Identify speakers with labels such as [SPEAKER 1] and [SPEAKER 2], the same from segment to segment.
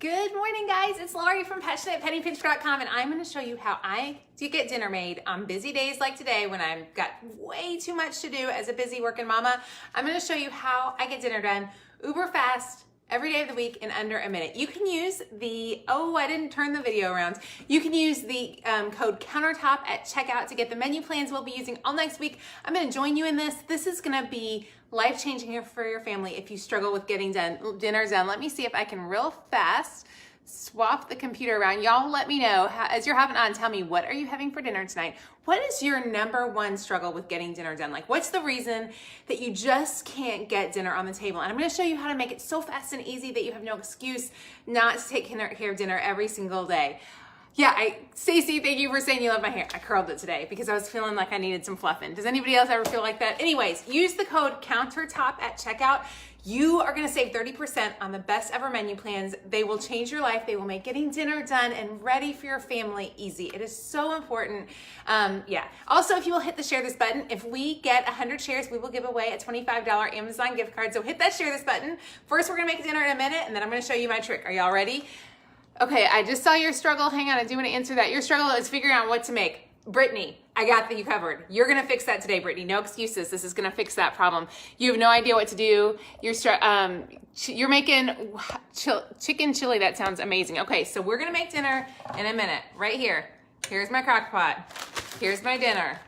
[SPEAKER 1] Good morning, guys. It's Lori from PassionatePettyPitch.com, and I'm going to show you how I get dinner made on busy days like today when I've got way too much to do as a busy working mama. I'm going to show you how I get dinner done uber fast every day of the week in under a minute. You can use the, I didn't turn the video around. You can use the code countertop at checkout to get the menu plans we'll be using all next week. I'm going to join you in this. This is going to be life-changing for your family if you struggle with getting dinner done. Let me see if I can real fast swap the computer around. Y'all let me know, as you're hopping on, tell me, what are you having for dinner tonight? What is your number one struggle with getting dinner done? Like, what's the reason that you just can't get dinner on the table? And I'm gonna show you how to make it so fast and easy that you have no excuse not to take care of dinner every single day. Yeah, Stacey, thank you for saying you love my hair. I curled it today because I was feeling like I needed some fluffing. Does anybody else ever feel like that? Anyways, use the code countertop at checkout. You are gonna save 30% on the best ever menu plans. They will change your life. They will make getting dinner done and ready for your family easy. It is so important. Also, if you will hit the share this button, if we get 100 shares, we will give away a $25 Amazon gift card. So hit that share this button. First, we're gonna make dinner in a minute, and then I'm gonna show you my trick. Are y'all ready? Okay, I just saw your struggle. Hang on, I do want to answer that. Your struggle is figuring out what to make. Brittany, I got you covered. You're gonna fix that today, Brittany. No excuses. This is gonna fix that problem. You have no idea what to do. You're making chicken chili. That sounds amazing. Okay, so we're gonna make dinner in a minute. Right here. Here's my crock pot. Here's my dinner.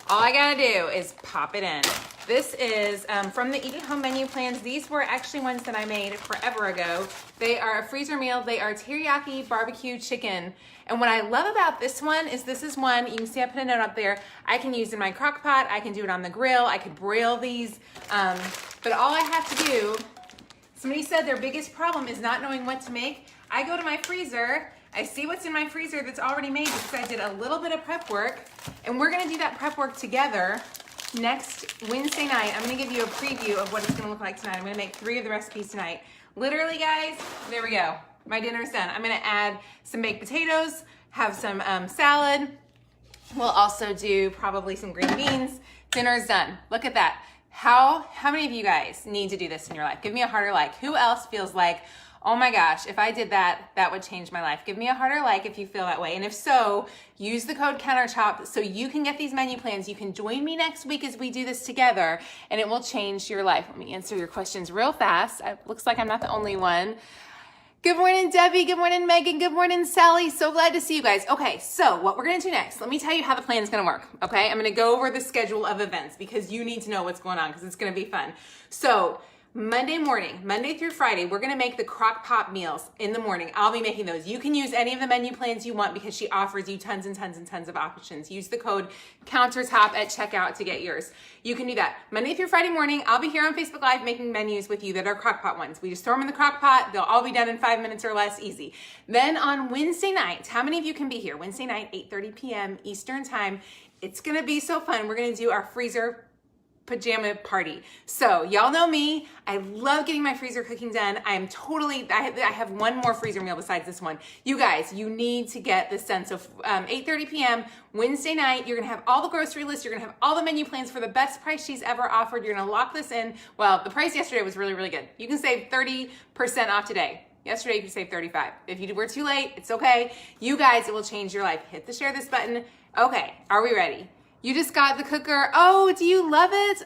[SPEAKER 1] All I gotta do is pop it in. This is from the Eat at Home menu plans. These were actually ones that I made forever ago. They are a freezer meal. They are teriyaki barbecue chicken. And what I love about this one is this is one, you can see I put a note up there, I can use in my crock pot, I can do it on the grill, I could broil these. But all I have to do, somebody said their biggest problem is not knowing what to make. I go to my freezer, I see what's in my freezer that's already made because I did a little bit of prep work, and we're gonna do that prep work together next Wednesday night. I'm gonna give you a preview of what it's gonna look like tonight. I'm gonna make 3 of the recipes tonight. Literally, guys, there we go. My dinner's done. I'm gonna add some baked potatoes, have some salad. We'll also do probably some green beans. Dinner's done. Look at that. How many of you guys need to do this in your life? Give me a harder like. Who else feels like, oh my gosh, if I did that, that would change my life? Give me a harder like if you feel that way. And if so, use the code countertop so you can get these menu plans. You can join me next week as we do this together, and it will change your life. Let me answer your questions real fast. It looks like I'm not the only one. Good morning, Debbie. Good morning, Megan. Good morning, Sally. So glad to see you guys. Okay, so what we're gonna do next, let me tell you how the plan is gonna work, okay? I'm gonna go over the schedule of events because you need to know what's going on because it's gonna be fun. So, Monday morning, Monday through Friday, we're gonna make the crock pot meals in the morning. I'll be making those. You can use any of the menu plans you want because she offers you tons and tons and tons of options. Use the code countertop at checkout to get yours. You can do that. Monday through Friday morning, I'll be here on Facebook Live making menus with you that are crock pot ones. We just throw them in the crock pot. They'll all be done in 5 minutes or less, easy. Then on Wednesday night, how many of you can be here? Wednesday night, 8:30 p.m. Eastern time. It's gonna be so fun. We're gonna do our freezer pajama party. So y'all know me. I love getting my freezer cooking done. I have one more freezer meal besides this one. You guys, you need to get this done. So 8:30 p.m. Wednesday night, you're gonna have all the grocery lists. You're gonna have all the menu plans for the best price she's ever offered. You're gonna lock this in. Well, the price yesterday was really, really good. You can save 30% off today. Yesterday, you could save 35. If you were too late, it's okay. You guys, it will change your life. Hit the share this button. Okay, are we ready? You just got the cooker. Oh, do you love it?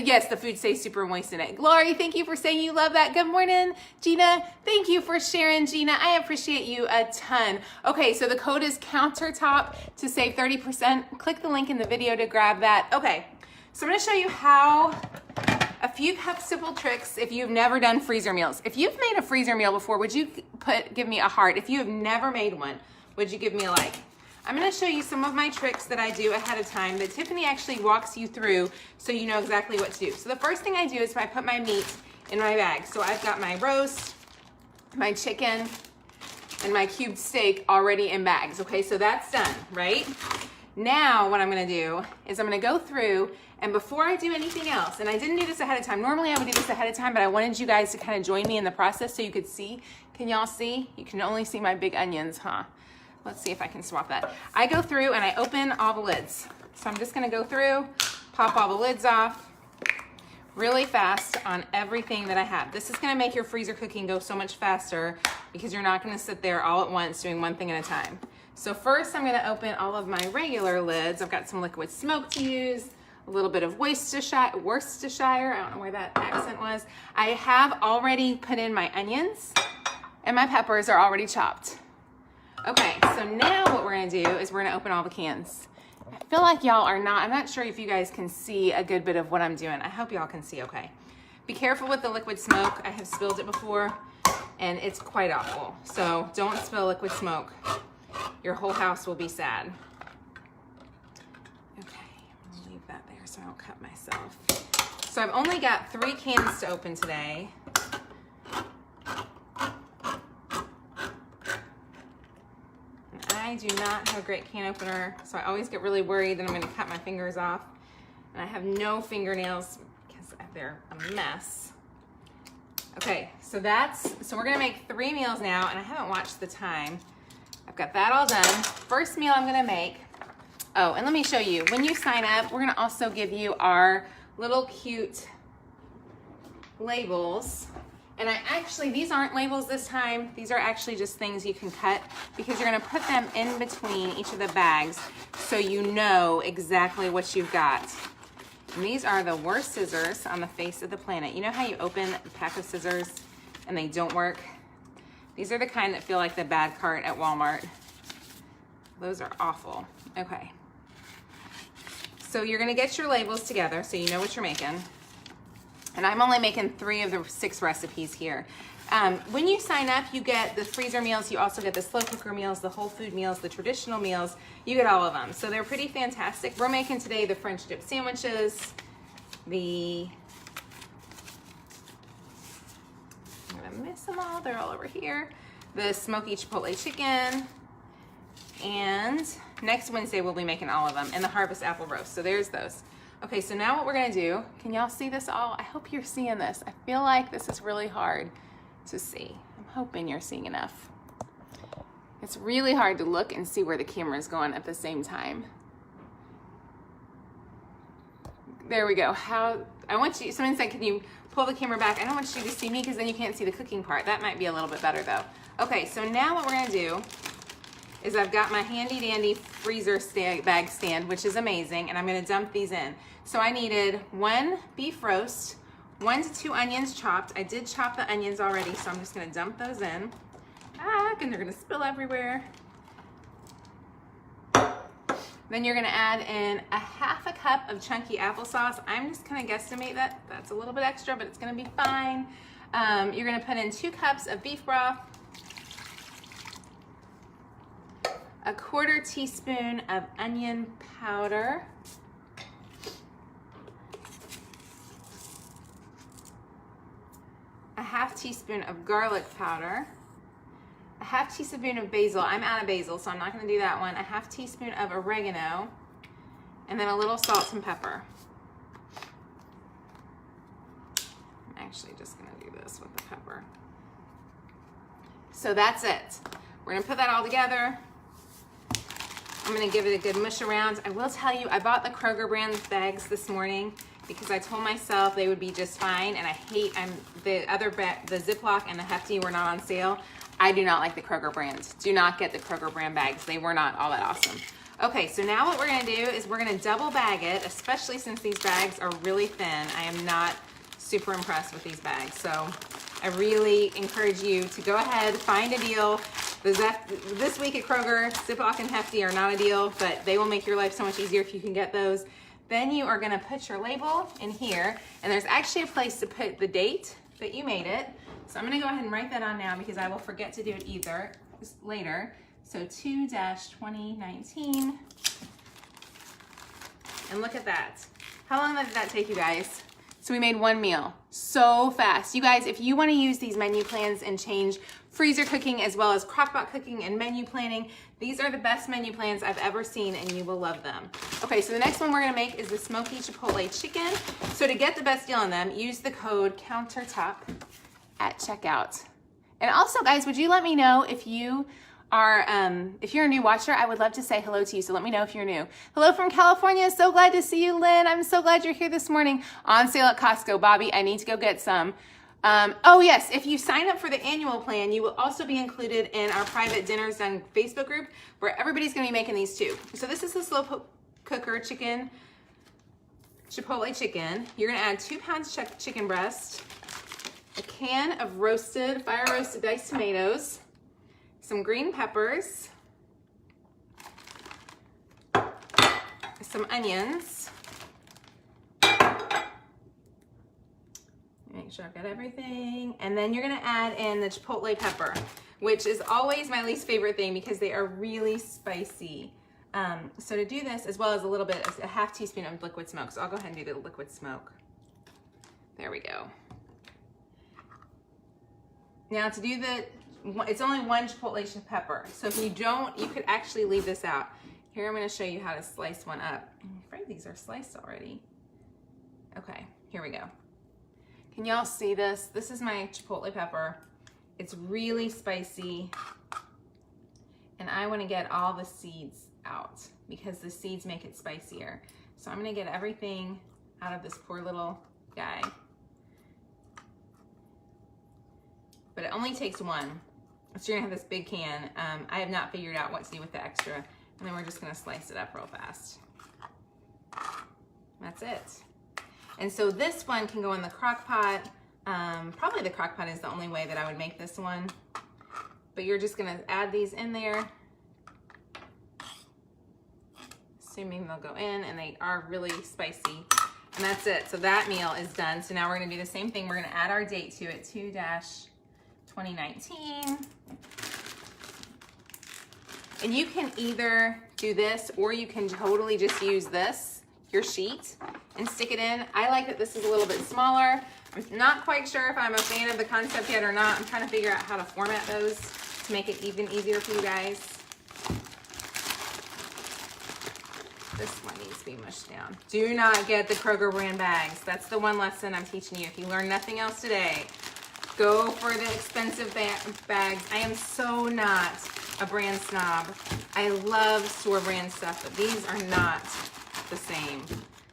[SPEAKER 1] Yes, the food stays super moist in it. Glory, thank you for saying you love that. Good morning, Gina. Thank you for sharing, Gina. I appreciate you a ton. Okay, so the code is countertop to save 30%. Click the link in the video to grab that. Okay, so I'm gonna show you how a few simple tricks if you've never done freezer meals. If you've made a freezer meal before, would you give me a heart? If you have never made one, would you give me a like? I'm gonna show you some of my tricks that I do ahead of time that Tiffany actually walks you through so you know exactly what to do. So the first thing I do is I put my meat in my bag. So I've got my roast, my chicken, and my cubed steak already in bags, okay? So that's done, right? Now what I'm gonna do is I'm gonna go through, and before I do anything else, and I didn't do this ahead of time, normally I would do this ahead of time, but I wanted you guys to kind of join me in the process so you could see. Can y'all see? You can only see my big onions, huh? Let's see if I can swap that. I go through and I open all the lids. So I'm just gonna go through, pop all the lids off, really fast on everything that I have. This is gonna make your freezer cooking go so much faster because you're not gonna sit there all at once doing one thing at a time. So first I'm gonna open all of my regular lids. I've got some liquid smoke to use, a little bit of Worcestershire, I don't know where that accent was. I have already put in my onions and my peppers are already chopped. Okay, so now what we're gonna do is we're gonna open all the cans. I feel like y'all are not, I'm not sure if you guys can see a good bit of what I'm doing. I hope y'all can see okay. Be careful with the liquid smoke. I have spilled it before and it's quite awful. So don't spill liquid smoke. Your whole house will be sad. Okay, I'll leave that there so I don't cut myself. So I've only got 3 cans to open today. I do not have a great can opener, so I always get really worried that I'm gonna cut my fingers off. And I have no fingernails because they're a mess. Okay, so we're gonna make 3 meals now, and I haven't watched the time. I've got that all done. First meal I'm gonna make, oh, and let me show you. When you sign up, we're gonna also give you our little cute labels. And these aren't labels this time. These are actually just things you can cut because you're gonna put them in between each of the bags so you know exactly what you've got. And these are the worst scissors on the face of the planet. You know how you open a pack of scissors and they don't work? These are the kind that feel like the bad cart at Walmart. Those are awful. Okay. So you're gonna get your labels together so you know what you're making. And I'm only making 3 of the 6 recipes here. When you sign up, you get the freezer meals. You also get the slow cooker meals, the whole food meals, the traditional meals. You get all of them. So they're pretty fantastic. We're making today the French dip sandwiches, I'm gonna miss them all. They're all over here. The smoky chipotle chicken. And next Wednesday, we'll be making all of them. And the harvest apple roast. So there's those. Okay, so now what we're gonna do, can y'all see this all? I hope you're seeing this. I feel like this is really hard to see. I'm hoping you're seeing enough. It's really hard to look and see where the camera is going at the same time. There we go. Someone said, can you pull the camera back? I don't want you to see me because then you can't see the cooking part. That might be a little bit better though. Okay, so now what we're gonna do is I've got my handy dandy freezer bag stand, which is amazing, and I'm gonna dump these in. So I needed 1 beef roast, 1 to 2 onions chopped. I did chop the onions already, so I'm just gonna dump those in. And they're gonna spill everywhere. Then you're gonna add in a 1/2 cup of chunky applesauce. I'm just gonna guesstimate that. That's a little bit extra, but it's gonna be fine. You're gonna put in 2 cups of beef broth, a 1/4 teaspoon of onion powder, a 1/2 teaspoon of garlic powder, a 1/2 teaspoon of basil. I'm out of basil, so I'm not gonna do that one. A 1/2 teaspoon of oregano, and then a little salt and pepper. I'm actually just gonna do this with the pepper. So that's it. We're gonna put that all together. I'm gonna give it a good mush around. I will tell you, I bought the Kroger brand bags this morning because I told myself they would be just fine, and I hate, the Ziploc and the Hefty were not on sale. I do not like the Kroger brand. Do not get the Kroger brand bags. They were not all that awesome. Okay, so now what we're gonna do is we're gonna double bag it, especially since these bags are really thin. I am not super impressed with these bags. So I really encourage you to go ahead, find a deal. This week at Kroger, Ziploc and Hefty are not a deal, but they will make your life so much easier if you can get those. Then you are gonna put your label in here, and there's actually a place to put the date that you made it. So I'm gonna go ahead and write that on now because I will forget to do it later. So 2-2019. And look at that. How long did that take you guys? So we made 1 meal so fast. You guys, if you want to use these menu plans and change freezer cooking as well as crockpot cooking and menu planning, these are the best menu plans I've ever seen, and you will love them. Okay, so the next one we're gonna make is the smoky chipotle chicken. So to get the best deal on them, use the code COUNTERTOP at checkout. And also, guys, would you let me know if you if you're a new watcher, I would love to say hello to you, so let me know if you're new. Hello from California, so glad to see you, Lynn. I'm so glad you're here this morning. On sale at Costco. Bobby, I need to go get some. Oh yes, if you sign up for the annual plan, you will also be included in our private Dinners Done Facebook group, where everybody's gonna be making these too. So this is the slow cooker chicken, Chipotle chicken. You're gonna add 2 pounds chicken breast, a can of fire roasted diced tomatoes, some green peppers, some onions. Make sure I've got everything. And then you're gonna add in the chipotle pepper, which is always my least favorite thing because they are really spicy. So to do this, as well as a half teaspoon of liquid smoke. So I'll go ahead and do the liquid smoke. There we go. Now to do it's only 1 chipotle pepper. So if you don't, you could actually leave this out. Here I'm gonna show you how to slice one up. I'm afraid these are sliced already. Okay, here we go. Can y'all see this? This is my chipotle pepper. It's really spicy. And I wanna get all the seeds out because the seeds make it spicier. So I'm gonna get everything out of this poor little guy. But it only takes 1. So you're gonna have this big can. I have not figured out what to do with the extra. And then we're just gonna slice it up real fast. That's it. And so this one can go in the crock pot. Probably the crock pot is the only way that I would make this one. But you're just gonna add these in there, assuming they'll go in, and they are really spicy. And that's it, so that meal is done. So now we're gonna do the same thing. We're gonna add our date to it, 2-2019. And you can either do this or you can totally just use this, your sheet, and stick it in. I like that this is a little bit smaller. I'm not quite sure if I'm a fan of the concept yet or not. I'm trying to figure out how to format those to make it even easier for you guys. This one needs to be mushed down. Do not get the Kroger brand bags. That's the one lesson I'm teaching you. If you learn nothing else today, go for the expensive bags. I am so not a brand snob. I love store brand stuff, but these are not the same.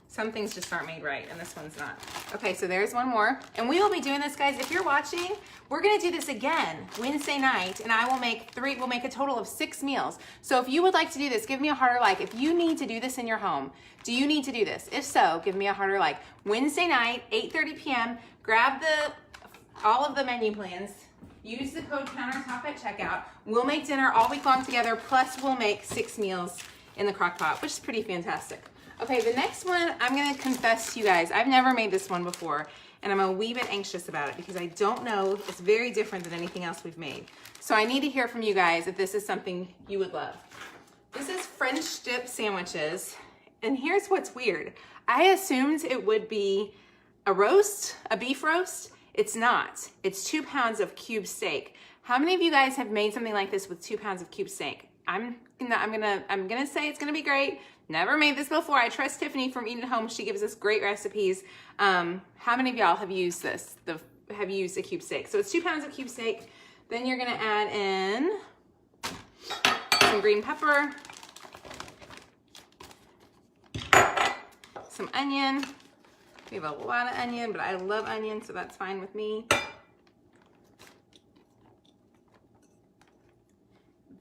[SPEAKER 1] Some things just aren't made right, and this one's not. Okay, so there's one more. And we will be doing this, guys. If you're watching, we're gonna do this again Wednesday night, and we'll make a total of 6 meals. So if you would like to do this, give me a heart or like. If you need to do this in your home, do you need to do this? If so, give me a heart or like. Wednesday night, 8:30 p.m., grab all of the menu plans, use the code countertop at checkout. We'll make dinner all week long together, plus we'll make 6 meals in the crock pot, which is pretty fantastic. Okay, the next one, I'm gonna confess to you guys, I've never made this one before, and I'm a wee bit anxious about it because I don't know, it's very different than anything else we've made. So I need to hear from you guys if this is something you would love. This is French dip sandwiches, and here's what's weird. I assumed it would be a beef roast. It's not. It's 2 pounds of cube steak. How many of you guys have made something like this with 2 pounds of cube steak? I'm gonna say it's gonna be great. Never made this before. I trust Tiffany from Eat at Home. She gives us great recipes. How many of y'all have used this? Have used a cube steak? So it's 2 pounds of cube steak. Then you're gonna add in some green pepper, some onion. We have a lot of onion, but I love onion, so that's fine with me.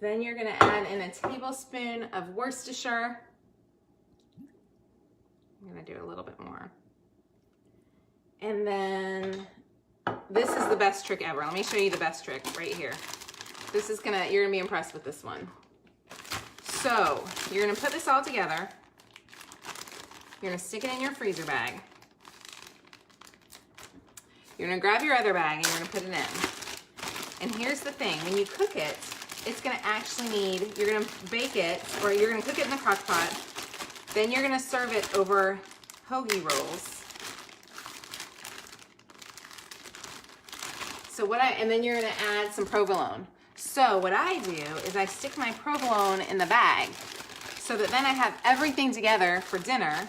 [SPEAKER 1] Then you're gonna add in a tablespoon of Worcestershire. I'm gonna do a little bit more. And then this is the best trick ever. Let me show you the best trick right here. You're gonna be impressed with this one. So you're gonna put this all together. You're gonna stick it in your freezer bag. You're gonna grab your other bag and you're gonna put it in. And here's the thing, when you cook it, it's gonna actually you're gonna bake it, or you're gonna cook it in the crock pot, then you're gonna serve it over hoagie rolls. And then you're gonna add some provolone. So what I do is I stick my provolone in the bag so that then I have everything together for dinner.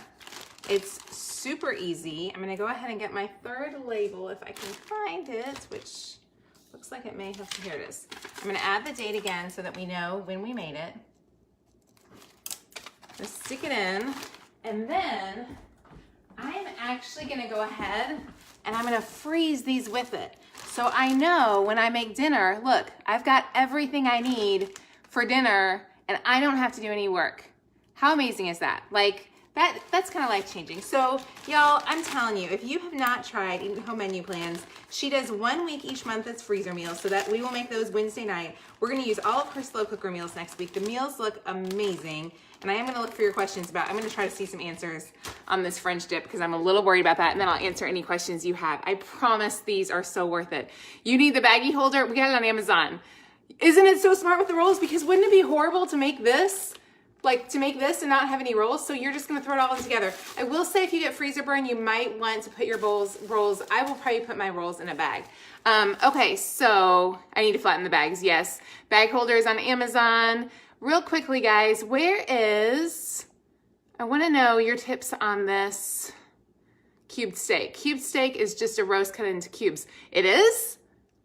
[SPEAKER 1] It's super easy. I'm gonna go ahead and get my third label if I can find it, which looks like it may have, here it is. I'm gonna add the date again so that we know when we made it. Just stick it in, and then I'm actually gonna go ahead and I'm gonna freeze these with it. So I know when I make dinner, look, I've got everything I need for dinner and I don't have to do any work. How amazing is that? Like, that's kind of life-changing. So y'all, I'm telling you, if you have not tried Eat at Home menu plans, she does 1 week each month as freezer meals, so that we will make those Wednesday night. We're gonna use all of her slow cooker meals next week. The meals look amazing, and I am gonna look for your questions about, I'm gonna try to see some answers on this French dip because I'm a little worried about that, and then I'll answer any questions you have. I promise these are so worth it. You need the baggie holder, we got it on Amazon. Isn't it so smart with the rolls? Because wouldn't it be horrible to make this? Like to make this and not have any rolls, so you're just gonna throw it all in together. I will say if you get freezer burn, you might want to put your rolls, I will probably put my rolls in a bag. Okay, so I need to flatten the bags, yes. Bag holders on Amazon. Real quickly, guys, I wanna know your tips on this cubed steak. Cubed steak is just a roast cut into cubes. It is?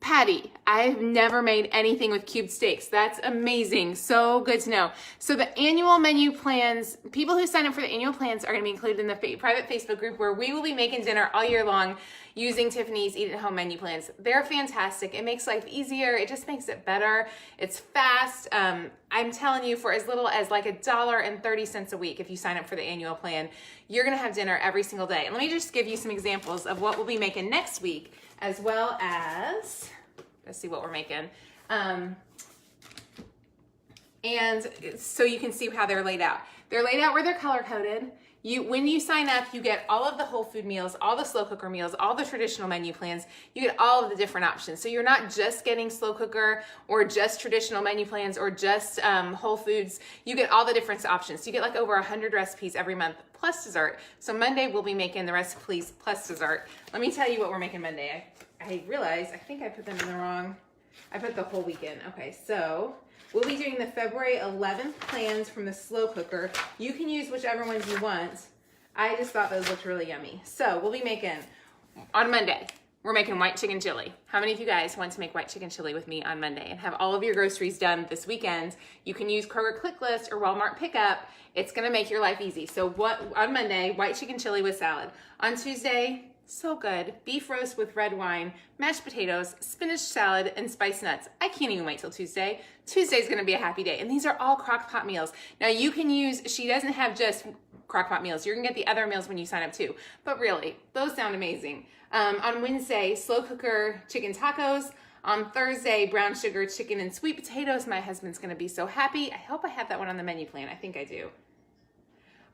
[SPEAKER 1] Patty, I've never made anything with cubed steaks. That's amazing. So good to know. So the annual menu plans, people who sign up for the annual plans are going to be included in the private Facebook group where we will be making dinner all year long using Tiffany's Eat at Home menu plans. They're fantastic. It makes life easier. It just makes it better. It's fast. I'm telling you, for as little as like $1.30 a week, if you sign up for the annual plan, you're going to have dinner every single day. And let me just give you some examples of what we'll be making next week, as well as, let's see what we're making. And so you can see how they're laid out. They're laid out where they're color coded. When you sign up, you get all of the whole food meals, all the slow cooker meals, all the traditional menu plans. You get all of the different options. So you're not just getting slow cooker or just traditional menu plans or just whole foods. You get all the different options. You get like over 100 recipes every month plus dessert. So Monday we'll be making the recipes plus dessert. Let me tell you what we're making Monday. I realized, I think I put them in the wrong, I put the whole week in. Okay, so we'll be doing the February 11th plans from the slow cooker. You can use whichever ones you want. I just thought those looked really yummy. So we'll be making, on Monday, we're making white chicken chili. How many of you guys want to make white chicken chili with me on Monday and have all of your groceries done this weekend? You can use Kroger Click List or Walmart Pickup. It's gonna make your life easy. So on Monday, white chicken chili with salad. On Tuesday, so good, beef roast with red wine, mashed potatoes, spinach salad, and spiced nuts. I can't even wait till Tuesday. Tuesday's gonna be a happy day. And these are all crock pot meals. Now you can use, she doesn't have just crock pot meals. You're gonna get the other meals when you sign up too. But really, those sound amazing. On Wednesday, slow cooker chicken tacos. On Thursday, brown sugar chicken and sweet potatoes. My husband's gonna be so happy. I hope I have that one on the menu plan. I think I do.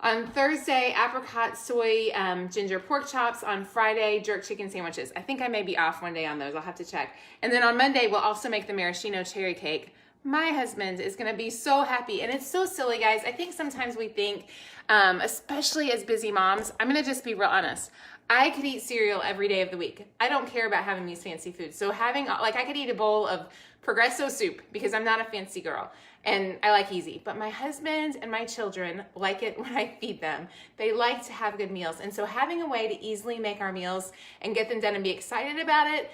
[SPEAKER 1] On Thursday, apricot soy ginger pork chops. On Friday, jerk chicken sandwiches. I think I may be off one day on those. I'll have to check. And then on Monday, we'll also make the maraschino cherry cake. My husband is gonna be so happy. And it's so silly, guys. I think sometimes we think, especially as busy moms, I'm gonna just be real honest. I could eat cereal every day of the week. I don't care about having these fancy foods. So having, like, I could eat a bowl of Progresso soup because I'm not a fancy girl and I like easy. But my husband and my children like it when I feed them. They like to have good meals. And so having a way to easily make our meals and get them done and be excited about it,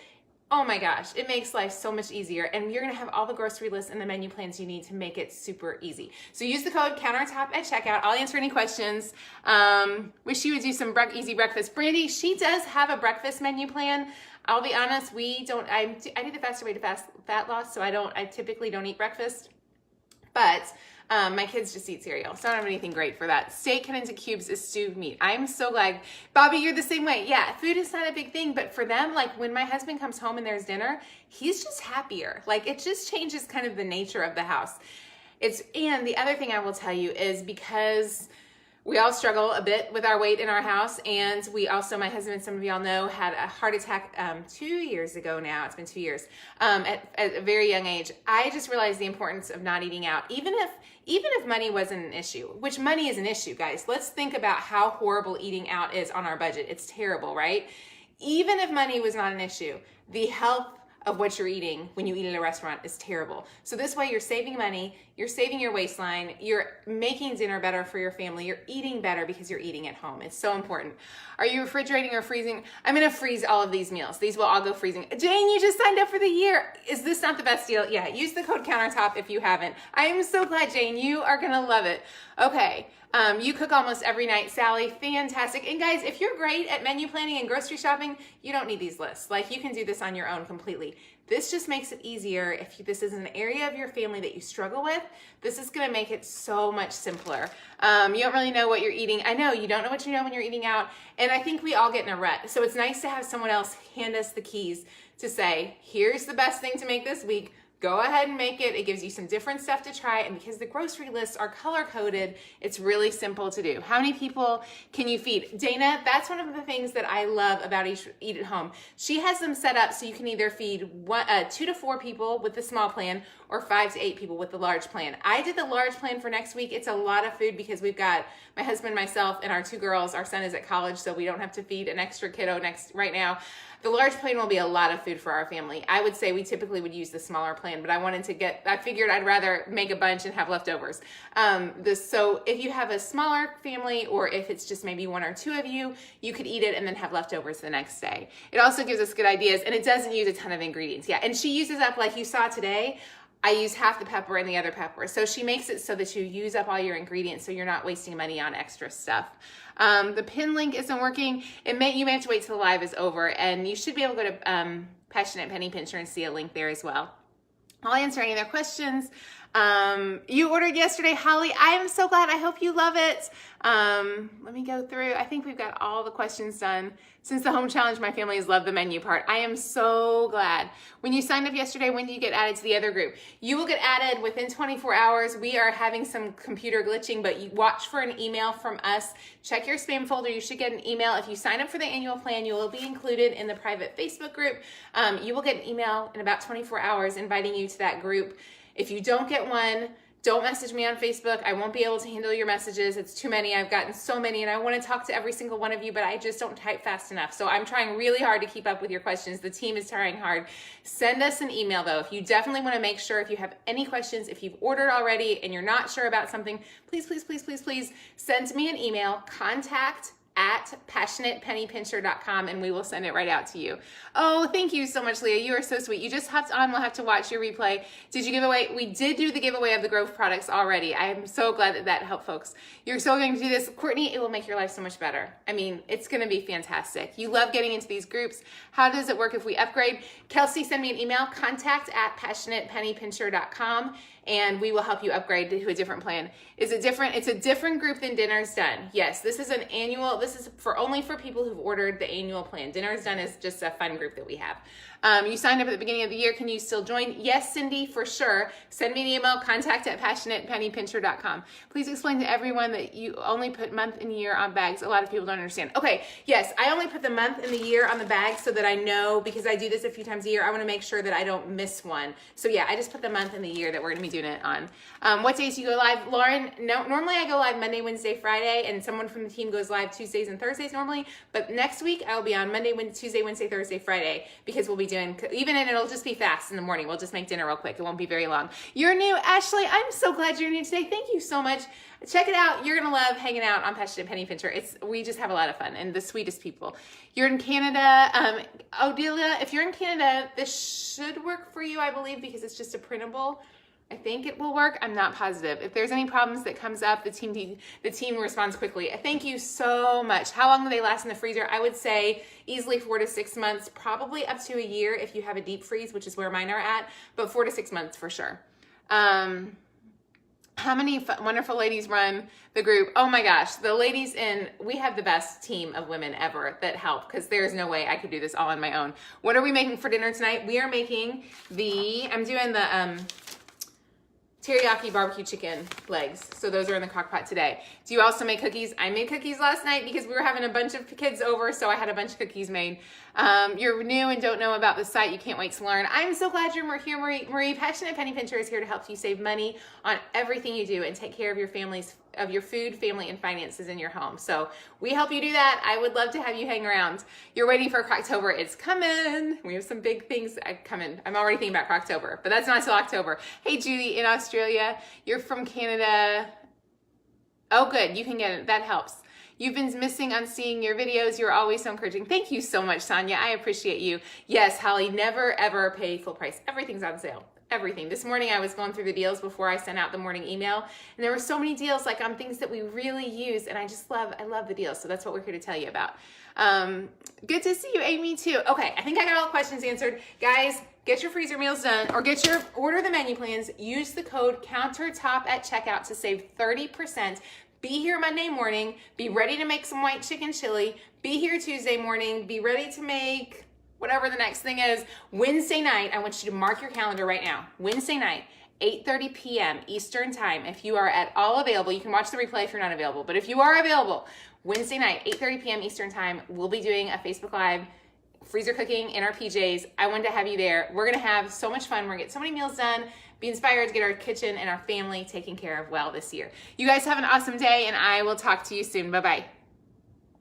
[SPEAKER 1] oh my gosh, it makes life so much easier. And you're gonna have all the grocery lists and the menu plans you need to make it super easy. So use the code COUNTERTOP at checkout. I'll answer any questions. Wish you would do some easy breakfast. Brandy, she does have a breakfast menu plan. I'll be honest, we don't, I do the faster way to fat loss, so I typically don't eat breakfast. But my kids just eat cereal, so I don't have anything great for that. Steak cut into cubes is stewed meat. I'm so glad. Bobby, you're the same way. Yeah, food is not a big thing, but for them, like when my husband comes home and there's dinner, he's just happier. Like it just changes kind of the nature of the house. And the other thing I will tell you is because we all struggle a bit with our weight in our house, and we also, my husband, some of y'all know, had a heart attack 2 years ago now. It's been 2 years, at a very young age. I just realized the importance of not eating out, even if money wasn't an issue, which money is an issue, guys. Let's think about how horrible eating out is on our budget. It's terrible, right? Even if money was not an issue, the health of what you're eating when you eat at a restaurant is terrible. So this way you're saving money, you're saving your waistline, you're making dinner better for your family, you're eating better because you're eating at home. It's so important. Are you refrigerating or freezing? I'm gonna freeze all of these meals. These will all go freezing. Jane, you just signed up for the year. Is this not the best deal? Yeah, use the code countertop if you haven't. I am so glad, Jane, you are gonna love it. Okay. You cook almost every night, Sally. Fantastic. And guys, if you're great at menu planning and grocery shopping, you don't need these lists. Like, you can do this on your own completely. This just makes it easier. If this is an area of your family that you struggle with, this is going to make it so much simpler. You don't really know what you're eating. I know you don't know what you know when you're eating out. And I think we all get in a rut. So it's nice to have someone else hand us the keys to say, here's the best thing to make this week. Go ahead and make it. It gives you some different stuff to try. And because the grocery lists are color coded, it's really simple to do. How many people can you feed? Dana, that's one of the things that I love about Eat at Home. She has them set up so you can either feed 2 to 4 people with the small plan or 5 to 8 people with the large plan. I did the large plan for next week. It's a lot of food because we've got my husband, myself, and our 2 girls. Our son is at college, so we don't have to feed an extra kiddo right now. The large plan will be a lot of food for our family. I would say we typically would use the smaller plan, but I figured I'd rather make a bunch and have leftovers. So if you have a smaller family, or if it's just maybe 1 or 2 of you, you could eat it and then have leftovers the next day. It also gives us good ideas, and it doesn't use a ton of ingredients. Yeah, and she uses up, like you saw today, I use half the pepper and the other pepper. So she makes it so that you use up all your ingredients so you're not wasting money on extra stuff. The pin link isn't working. You may have to wait till the live is over, and you should be able to go to Passionate Penny Pincher and see a link there as well. I'll answer any other questions. You ordered yesterday, Holly. I am so glad. I hope you love it. Let me go through. I think we've got all the questions done. Since the home challenge, my family has loved the menu part. I am so glad. When you signed up yesterday, when do you get added to the other group? You will get added within 24 hours. We are having some computer glitching, but you watch for an email from us. Check your spam folder. You should get an email. If you sign up for the annual plan, you will be included in the private Facebook group. You will get an email in about 24 hours inviting you to that group. If you don't get one, don't message me on Facebook. I won't be able to handle your messages. It's too many. I've gotten so many, and I want to talk to every single one of you, but I just don't type fast enough. So I'm trying really hard to keep up with your questions. The team is trying hard. Send us an email, though. If you definitely want to make sure, if you have any questions, if you've ordered already and you're not sure about something, please, please, please, please, please send me an email, contact@passionatepennypincher.com, and we will send it right out to you. Oh, thank you so much, Leah. You are so sweet. You just hopped on. We'll have to watch your replay. Did you give away? We did do the giveaway of the Grove products already. I am so glad that helped folks. You're so going to do this. Courtney, it will make your life so much better. I mean, it's going to be fantastic. You love getting into these groups. How does it work if we upgrade? Kelsey, send me an email, contact@passionatepennypincher.com, and we will help you upgrade to a different plan. Is it different? It's a different group than Dinner's Done. Yes, this is an annual. This is only for people who've ordered the annual plan. Dinner's Done is just a fun group that we have. You signed up at the beginning of the year. Can you still join? Yes, Cindy, for sure. Send me an email, contact@passionatepennypincher.com. Please explain to everyone that you only put month and year on bags. A lot of people don't understand. Okay, yes, I only put the month and the year on the bag so that I know, because I do this a few times a year, I want to make sure that I don't miss one. So yeah, I just put the month and the year that we're going to be doing it on. What days do you go live? Lauren, no, normally I go live Monday, Wednesday, Friday, and someone from the team goes live Tuesdays and Thursdays normally, but next week I will be on Monday, Tuesday, Wednesday, Thursday, Friday, because we'll be doing, and it'll just be fast in the morning. We'll just make dinner real quick. It won't be very long. You're new, Ashley. I'm so glad you're new today. Thank you so much. Check it out. You're going to love hanging out on Passionate Penny Pincher. We just have a lot of fun, and the sweetest people. You're in Canada. Odelia, if you're in Canada, this should work for you, I believe, because it's just a printable. I think it will work. I'm not positive. If there's any problems that comes up, the team responds quickly. Thank you so much. How long do they last in the freezer? I would say easily 4 to 6 months, probably up to a year if you have a deep freeze, which is where mine are at, but 4 to 6 months for sure. How many wonderful ladies run the group? Oh my gosh, the ladies we have the best team of women ever that help, because there's no way I could do this all on my own. What are we making for dinner tonight? We are making I'm doing the teriyaki barbecue chicken legs. So those are in the crock pot today. Do you also make cookies? I made cookies last night because we were having a bunch of kids over, so I had a bunch of cookies made. You're new and don't know about the site. You can't wait to learn. I'm so glad you're here, Marie. Passionate Penny Pincher is here to help you save money on everything you do and take care of your family's of your food, family, and finances in your home. So we help you do that. I would love to have you hang around. You're waiting for Croctober. It's coming. We have some big things coming. I'm already thinking about Croctober, but that's not till October. Hey, Judy in Australia. You're from Canada. Oh, good. You can get it. That helps. You've been missing on seeing your videos. You're always so encouraging. Thank you so much, Sonia. I appreciate you. Yes, Holly, never ever pay full price. Everything's on sale. Everything. This morning I was going through the deals before I sent out the morning email, and there were so many deals like on things that we really use, and I love the deals. So that's what we're here to tell you about. Good to see you, Amy, too. Okay, I think I got all the questions answered. Guys, get your freezer meals done, or order the menu plans. Use the code COUNTERTOP at checkout to save 30%. Be here Monday morning. Be ready to make some white chicken chili. Be here Tuesday morning. Be ready to make whatever the next thing is. Wednesday night, I want you to mark your calendar right now. Wednesday night, 8:30 p.m. Eastern time. If you are at all available, you can watch the replay if you're not available. But if you are available, Wednesday night, 8:30 p.m. Eastern time, we'll be doing a Facebook Live, freezer cooking in our PJs. I wanted to have you there. We're going to have so much fun. We're going to get so many meals done. Be inspired to get our kitchen and our family taken care of well this year. You guys have an awesome day, and I will talk to you soon. Bye-bye.